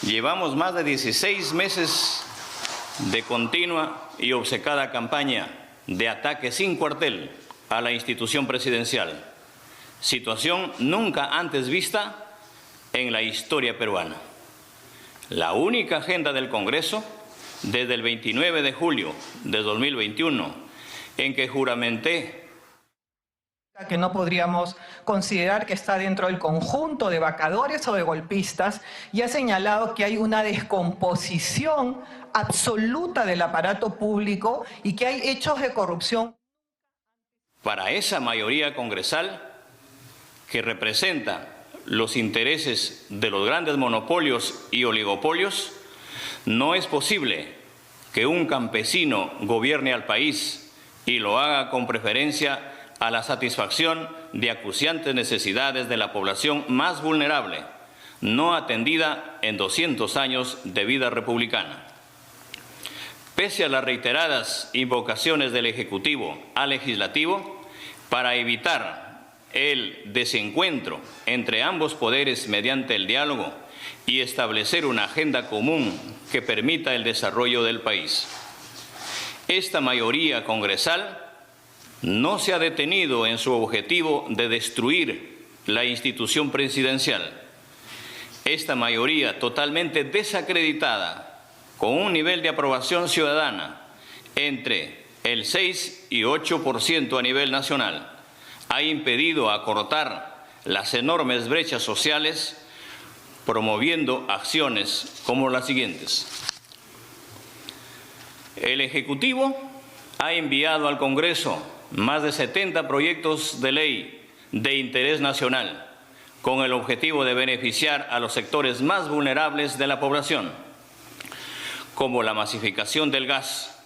Llevamos más de 16 meses de continua y obcecada campaña de ataque sin cuartel a la institución presidencial, situación nunca antes vista en la historia peruana. La única agenda del Congreso, desde el 29 de julio de 2021, en que juramenté que no podríamos considerar que está dentro del conjunto de vacadores o de golpistas, y ha señalado que hay una descomposición absoluta del aparato público y que hay hechos de corrupción. Para esa mayoría congresal que representa los intereses de los grandes monopolios y oligopolios, no es posible que un campesino gobierne al país y lo haga con preferencia a la satisfacción de acuciantes necesidades de la población más vulnerable, no atendida en 200 años de vida republicana. Pese a las reiteradas invocaciones del Ejecutivo al Legislativo para evitar el desencuentro entre ambos poderes mediante el diálogo y establecer una agenda común que permita el desarrollo del país, esta mayoría congresal no se ha detenido en su objetivo de destruir la institución presidencial. Esta mayoría totalmente desacreditada, con un nivel de aprobación ciudadana entre el 6 y 8% a nivel nacional, ha impedido acortar las enormes brechas sociales, promoviendo acciones como las siguientes. El Ejecutivo ha enviado al Congreso más de 70 proyectos de ley de interés nacional, con el objetivo de beneficiar a los sectores más vulnerables de la población, como la masificación del gas,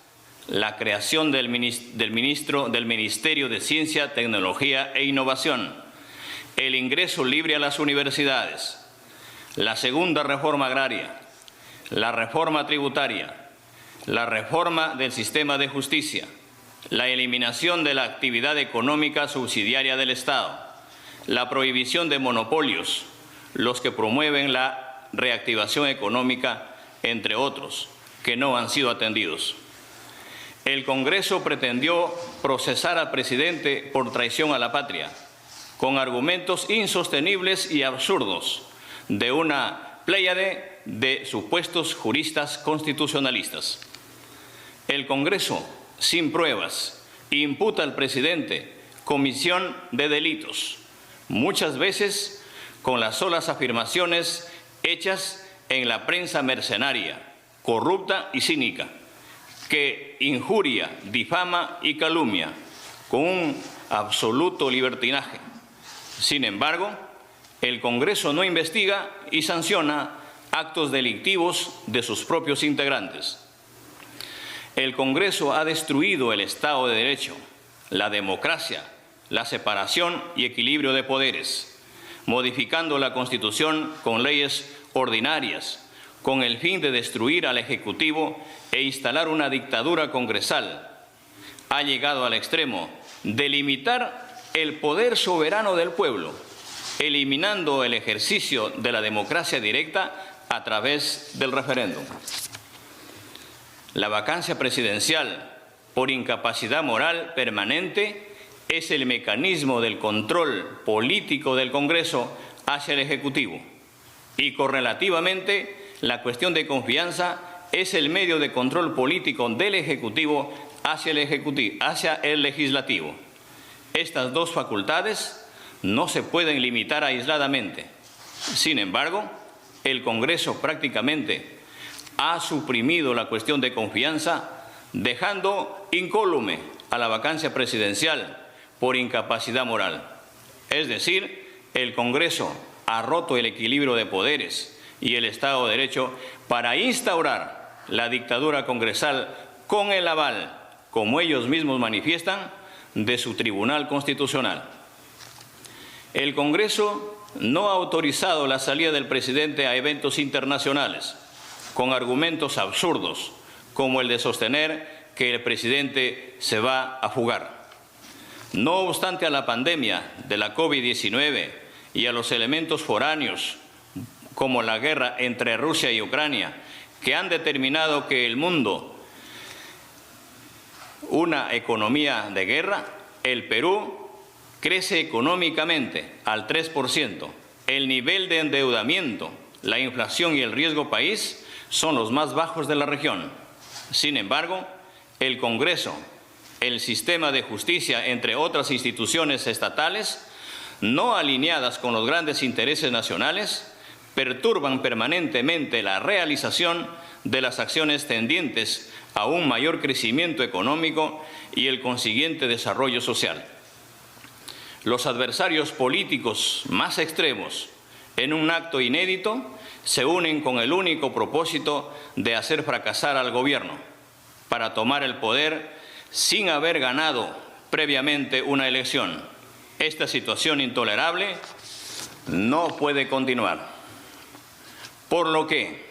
la creación del Ministerio de Ciencia, Tecnología e Innovación, el ingreso libre a las universidades, la segunda reforma agraria, la reforma tributaria, la reforma del sistema de justicia, la eliminación de la actividad económica subsidiaria del Estado, la prohibición de monopolios, los que promueven la reactivación económica, entre otros, que no han sido atendidos. El Congreso pretendió procesar al presidente por traición a la patria, con argumentos insostenibles y absurdos de una pléyade de supuestos juristas constitucionalistas. El Congreso, sin pruebas, imputa al presidente comisión de delitos, muchas veces con las solas afirmaciones hechas en la prensa mercenaria, corrupta y cínica, que injuria, difama y calumnia con un absoluto libertinaje. Sin embargo, el Congreso no investiga y sanciona actos delictivos de sus propios integrantes. El Congreso ha destruido el Estado de Derecho, la democracia, la separación y equilibrio de poderes, modificando la Constitución con leyes ordinarias, con el fin de destruir al Ejecutivo e instalar una dictadura congresal. Ha llegado al extremo de limitar el poder soberano del pueblo, eliminando el ejercicio de la democracia directa a través del referéndum. La vacancia presidencial por incapacidad moral permanente es el mecanismo del control político del Congreso hacia el Ejecutivo y correlativamente la cuestión de confianza es el medio de control político del Ejecutivo hacia el Legislativo. Estas dos facultades no se pueden limitar aisladamente. Sin embargo, el Congreso prácticamente ha suprimido la cuestión de confianza, dejando incólume a la vacancia presidencial por incapacidad moral. Es decir, el Congreso ha roto el equilibrio de poderes y el Estado de Derecho para instaurar la dictadura congresal con el aval, como ellos mismos manifiestan, de su Tribunal Constitucional. El Congreso no ha autorizado la salida del presidente a eventos internacionales, con argumentos absurdos, como el de sostener que el presidente se va a fugar. No obstante a la pandemia de la COVID-19 y a los elementos foráneos como la guerra entre Rusia y Ucrania, que han determinado que el mundo, una economía de guerra, el Perú crece económicamente al 3%. El nivel de endeudamiento, la inflación y el riesgo país son los más bajos de la región. Sin embargo, el Congreso, el sistema de justicia, entre otras instituciones estatales, no alineadas con los grandes intereses nacionales, perturban permanentemente la realización de las acciones tendientes a un mayor crecimiento económico y el consiguiente desarrollo social. Los adversarios políticos más extremos, en un acto inédito, se unen con el único propósito de hacer fracasar al gobierno para tomar el poder sin haber ganado previamente una elección. Esta situación intolerable no puede continuar. Por lo que,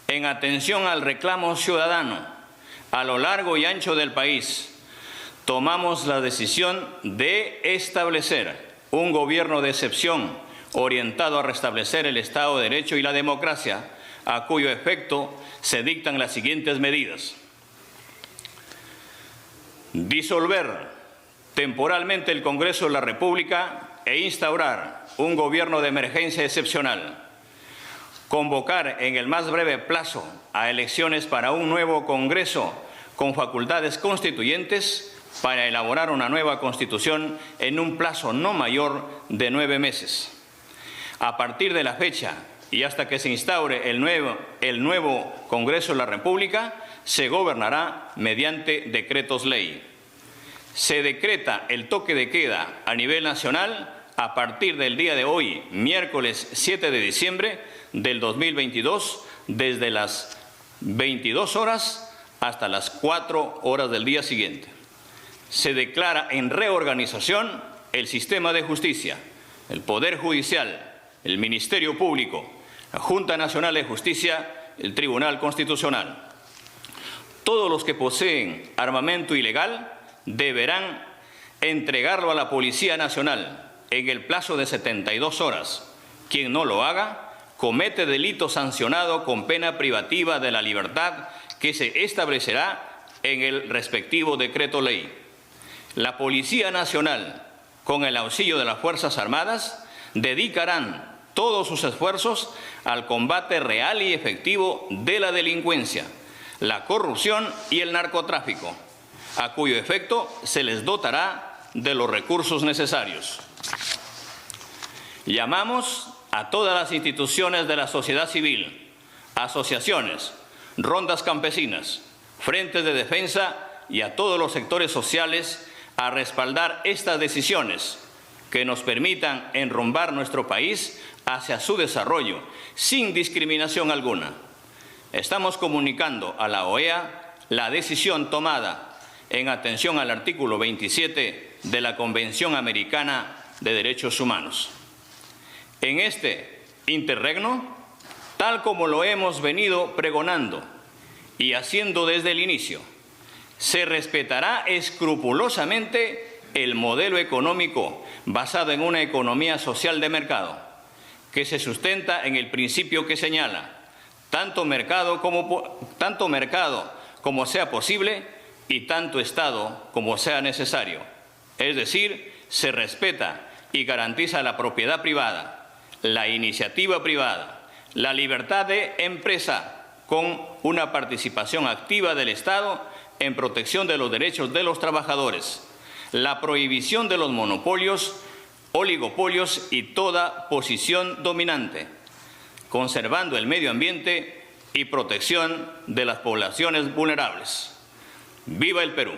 en atención al reclamo ciudadano a lo largo y ancho del país, tomamos la decisión de establecer un gobierno de excepción orientado a restablecer el Estado de Derecho y la democracia, a cuyo efecto se dictan las siguientes medidas. Disolver temporalmente el Congreso de la República e instaurar un gobierno de emergencia excepcional. Convocar en el más breve plazo a elecciones para un nuevo Congreso con facultades constituyentes para elaborar una nueva Constitución en un plazo no mayor de 9 meses. A partir de la fecha y hasta que se instaure el nuevo Congreso de la República, se gobernará mediante decretos ley. Se decreta el toque de queda a nivel nacional a partir del día de hoy, miércoles 7 de diciembre del 2022, desde las 22 horas hasta las 4 horas del día siguiente. Se declara en reorganización el sistema de justicia, el Poder Judicial, el Ministerio Público, la Junta Nacional de Justicia, el Tribunal Constitucional. Todos los que poseen armamento ilegal deberán entregarlo a la Policía Nacional en el plazo de 72 horas. Quien no lo haga comete delito sancionado con pena privativa de la libertad que se establecerá en el respectivo decreto ley. La Policía Nacional, con el auxilio de las Fuerzas Armadas, dedicarán todos sus esfuerzos al combate real y efectivo de la delincuencia, la corrupción y el narcotráfico, a cuyo efecto se les dotará de los recursos necesarios. Llamamos a todas las instituciones de la sociedad civil, asociaciones, rondas campesinas, frentes de defensa y a todos los sectores sociales a respaldar estas decisiones que nos permitan enrumbar nuestro país hacia su desarrollo sin discriminación alguna. Estamos comunicando a la OEA la decisión tomada en atención al artículo 27 de la Convención Americana de Derechos Humanos. En este interregno, tal como lo hemos venido pregonando y haciendo desde el inicio, se respetará escrupulosamente el modelo económico basado en una economía social de mercado, que se sustenta en el principio que señala tanto mercado como sea posible y tanto Estado como sea necesario. Es decir, se respeta y garantiza la propiedad privada, la iniciativa privada, la libertad de empresa con una participación activa del Estado en protección de los derechos de los trabajadores, la prohibición de los monopolios, oligopolios y toda posición dominante, conservando el medio ambiente y protección de las poblaciones vulnerables. ¡Viva el Perú!